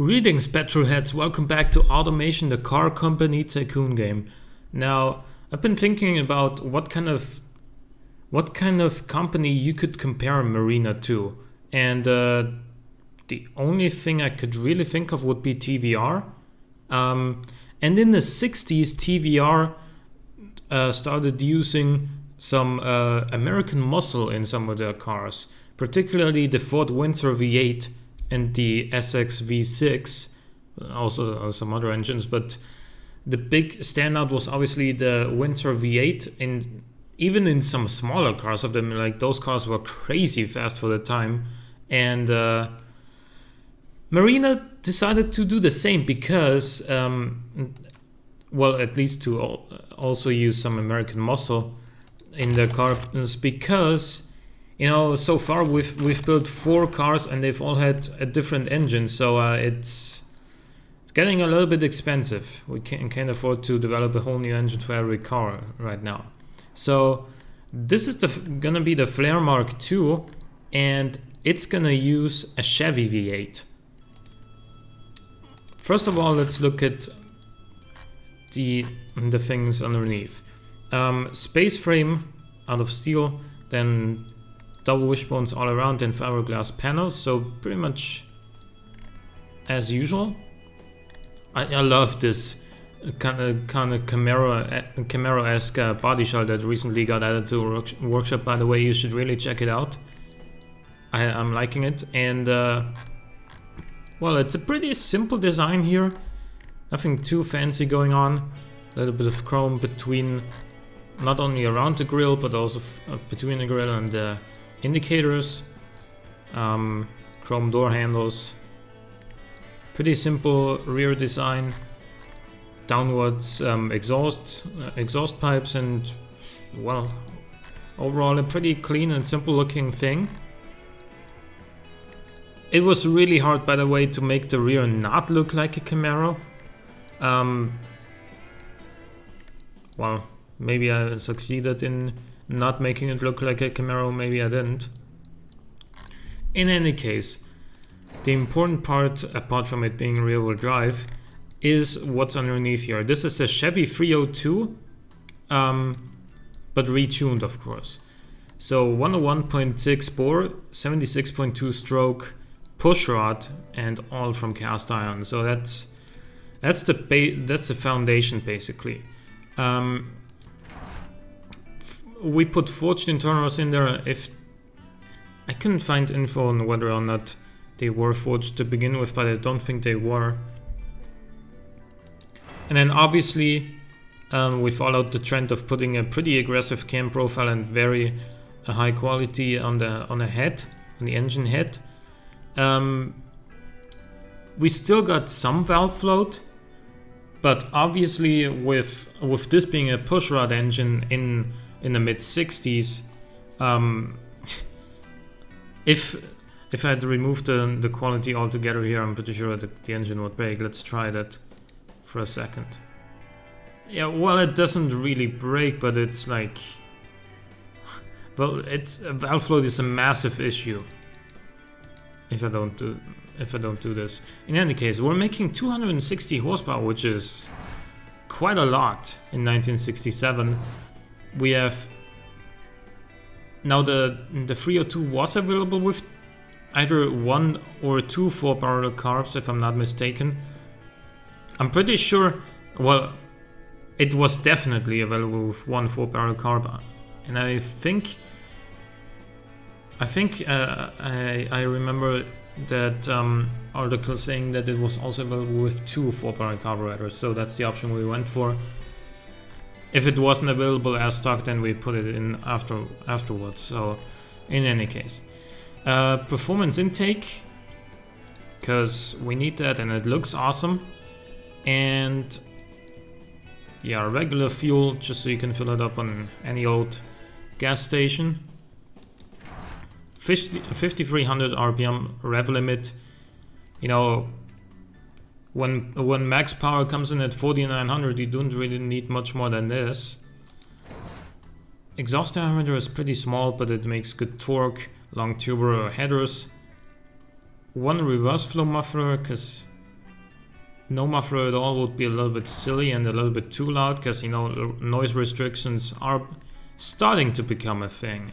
Greetings, petrolheads. Welcome back to Automation, the car company tycoon game. Now, I've been thinking about what kind of company you could compare Marina to, and the only thing I could really think of would be TVR. And in the 60s, TVR started using some American muscle in some of their cars, particularly the Ford Windsor V8 and the SX V6, also some other engines, but the big standout was obviously the Windsor V8. And even in some smaller cars of them, like those cars were crazy fast for the time. And Marina decided to do the same because, well, at least to also use some American muscle in their cars, because you know, so far we've built 4 cars and they've all had a different engine, so it's getting a little bit expensive. We can't afford to develop a whole new engine for every car right now. So this is gonna be the Flare Mark II, and it's gonna use a Chevy V8. First of all, let's look at the things underneath. Space frame out of steel, then double wishbones all around, and fiberglass panels, so pretty much as usual. I love this kind of Camaro-esque body shell that recently got added to workshop. By the way, you should really check it out. I'm liking it, and well, it's a pretty simple design here. Nothing too fancy going on. A little bit of chrome between, not only around the grille, but also between the grille and the indicators. Chrome door handles. Pretty simple rear design. Downwards exhaust pipes, and well, overall a pretty clean and simple looking thing. It was really hard, by the way, to make the rear not look like a Camaro. Well, maybe I succeeded in not making it look like a Camaro, maybe I didn't. In any case, the important part, apart from it being rear-wheel drive, is what's underneath here. This is a Chevy 302, but retuned, of course. So 101.6 bore, 76.2 stroke, push rod, and all from cast iron. So that's the foundation, basically. We put forged internals in there. If I couldn't find info on whether or not they were forged to begin with, but I don't think they were. And then obviously we followed the trend of putting a pretty aggressive cam profile and very high quality on the head, on the engine head. We still got some valve float, but obviously with this being a pushrod engine in the mid 60s, if I had to remove the quality altogether here, I'm pretty sure that the engine would break. Let's try that for a second. Yeah, well, it doesn't really break, but it's like, well, valve float is a massive issue if I don't do this. In any case, we're making 260 horsepower, which is quite a lot in 1967. We have now the 302 was available with either 1 or 2 4-barrel carbs, if I'm not mistaken. I'm pretty sure, well, it was definitely available with 1 4-barrel carb, and I think I remember that article saying that it was also available with 2 4-barrel carburetors, so that's the option we went for. If it wasn't available as stock, then we put it in afterwards. So in any case, performance intake, because we need that and it looks awesome. And yeah, regular fuel, just so you can fill it up on any old gas station. 5300 RPM rev limit. You know, when max power comes in at 4900, you don't really need much more than this. Exhaust diameter is pretty small, but it makes good torque. Long tubular headers. One reverse flow muffler, because No muffler at all would be a little bit silly and a little bit too loud, because, you know, noise restrictions are starting to become a thing.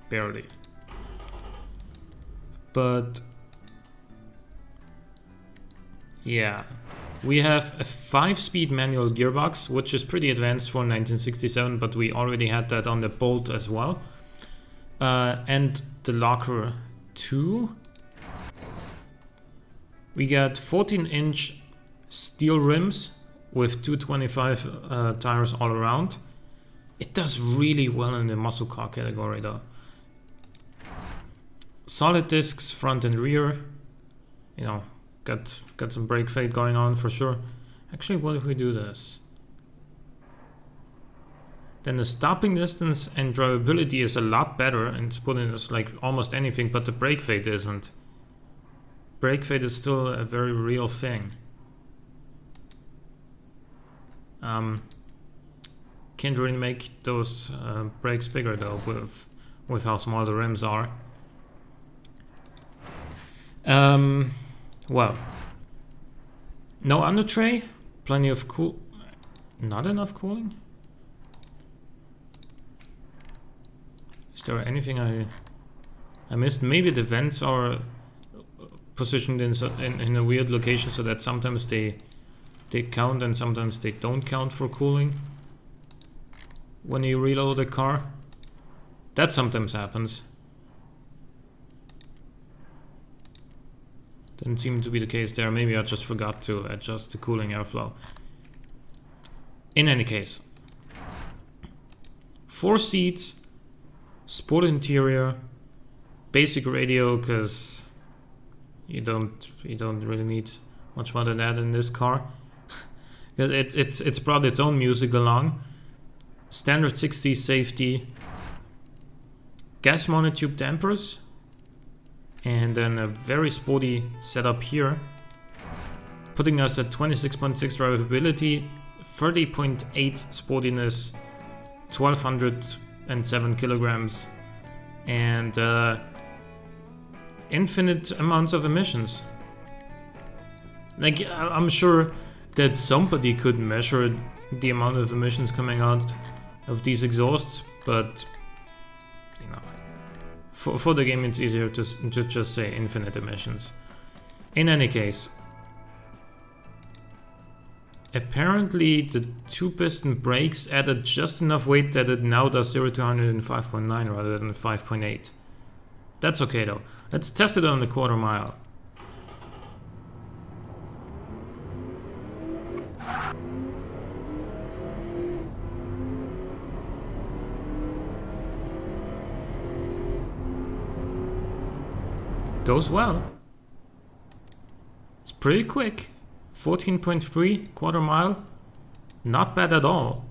Barely. But yeah, we have a 5-speed manual gearbox, which is pretty advanced for 1967, but we already had that on the Bolt as well. And the Locker 2. We got 14-inch steel rims with 225 tires all around. It does really well in the muscle car category though. Solid discs front and rear. You know, got some brake fade going on for sure. Actually, what if we do this? Then the stopping distance and drivability is a lot better, and it's putting us like almost anything, but the brake fade isn't. Brake fade is still a very real thing. Can't really make those brakes bigger though with how small the rims are. Well, no under tray, plenty of not enough cooling. Is there anything I missed? Maybe the vents are positioned in a weird location so that sometimes they count and sometimes they don't count for cooling when you reload the car. That sometimes happens. Didn't seem to be the case there. Maybe I just forgot to adjust the cooling airflow. In any case, 4 seats, sport interior, basic radio, because you don't really need much more than that in this car. It's brought its own music along. Standard 60 safety, gas monotube dampers, and then a very sporty setup here, putting us at 26.6 drivability, 30.8 sportiness, 1207 kilograms, and infinite amounts of emissions. Like, I'm sure that somebody could measure the amount of emissions coming out of these exhausts, but you know, for the game it's easier to just say infinite emissions. In any case, apparently the 2-piston brakes added just enough weight that it now does 0 to 100 in 5.9 rather than 5.8. That's okay though. Let's test it on the quarter mile. Goes well. It's pretty quick. 14.3 quarter mile. Not bad at all.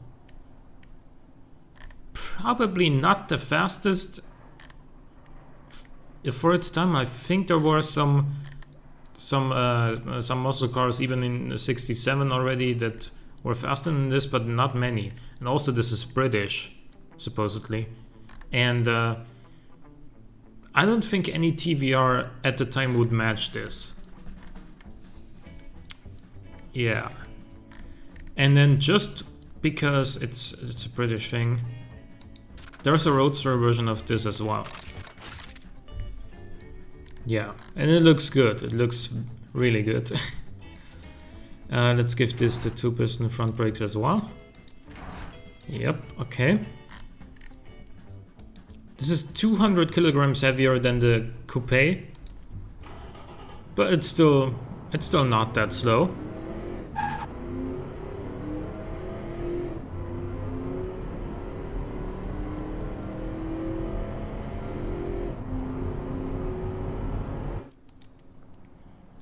Probably not the fastest for its time. I think there were some muscle cars even in 67 already that were faster than this, but not many. And also this is British, supposedly. And I don't think any TVR at the time would match this. Yeah. And then just because it's a British thing, there's a roadster version of this as well. Yeah, and it looks good. It looks really good. Let's give this the 2-piston front brakes as well. Yep, okay. This is 200 kilograms heavier than the coupe, but it's still not that slow.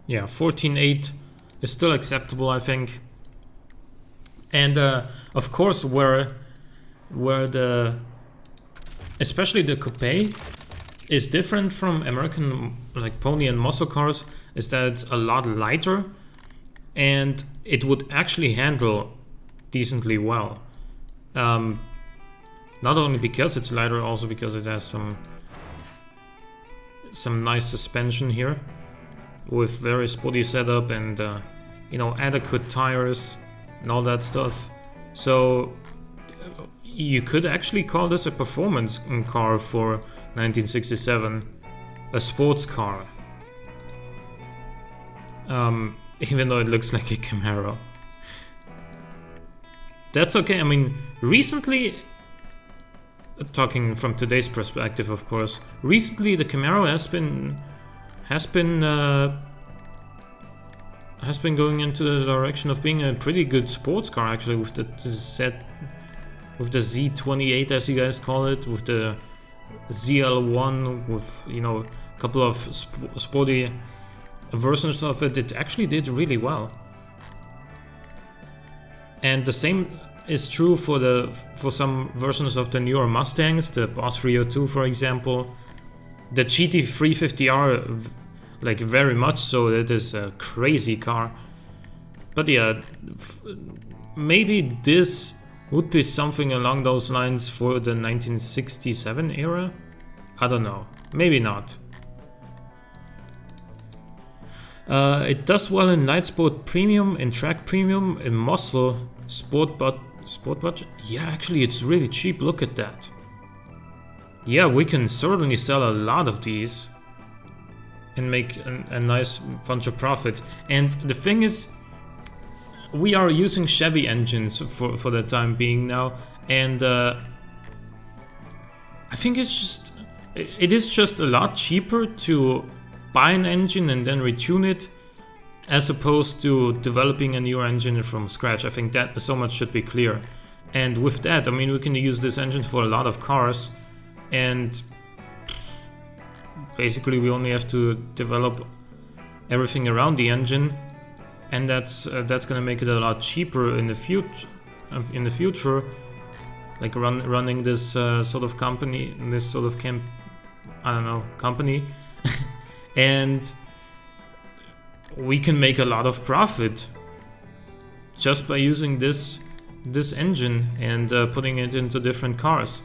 Yeah, 14.8 is still acceptable, I think. And of course, where the especially the coupe is different from American like pony and muscle cars is that it's a lot lighter and it would actually handle decently well. Not only because it's lighter, also because it has some nice suspension here with very sporty setup and you know, adequate tires and all that stuff. So you could actually call this a performance car for 1967, a sports car. Even though it looks like a Camaro. That's okay. I mean, recently, talking from today's perspective, of course, recently the Camaro has been going into the direction of being a pretty good sports car, actually, with the Z28, as you guys call it, with the ZL1, with, you know, a couple of sporty versions of it. It actually did really well. And the same is true for some versions of the newer Mustangs, the Boss 302, for example. The GT 350R, like, very much so. It is a crazy car. But yeah, maybe this would be something along those lines for the 1967 era? I don't know. Maybe not. It does well in light sport premium, in track premium, in muscle, sport budget. Yeah, actually it's really cheap, look at that. Yeah, we can certainly sell a lot of these and make a nice bunch of profit. And the thing is, we are using Chevy engines for the time being now, and I think it is just a lot cheaper to buy an engine and then retune it, as opposed to developing a new engine from scratch. I think that so much should be clear. And with that, I mean, we can use this engine for a lot of cars, and basically we only have to develop everything around the engine, and that's gonna make it a lot cheaper in the future. Like running this sort of company, this sort of company. And we can make a lot of profit just by using this engine and putting it into different cars.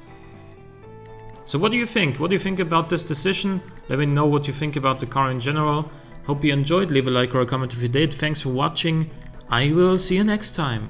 So what do you think? What do you think about this decision? Let me know what you think about the car in general. Hope you enjoyed. Leave a like or a comment if you did. Thanks for watching. I will see you next time.